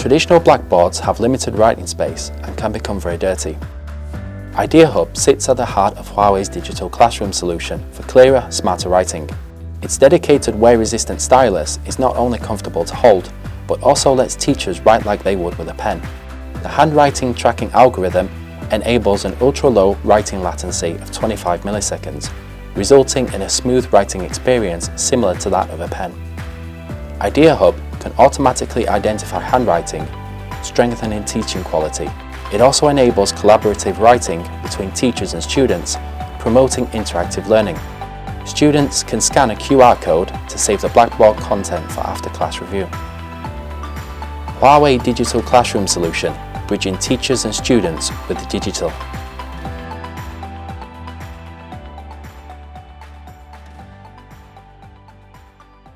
Traditional blackboards have limited writing space and can become very dirty. IdeaHub sits at the heart of Huawei's digital classroom solution for clearer, smarter writing. Its dedicated wear-resistant stylus is not only comfortable to hold, but also lets teachers write like they would with a pen. The handwriting tracking algorithm enables an ultra-low writing latency of 25 milliseconds, resulting in a smooth writing experience similar to that of a pen. IdeaHub can automatically identify handwriting, strengthening teaching quality. It also enables collaborative writing between teachers and students, promoting interactive learning. Students can scan a QR code to save the Blackboard content for after-class review. Huawei Digital Classroom Solution, bridging teachers and students with the digital.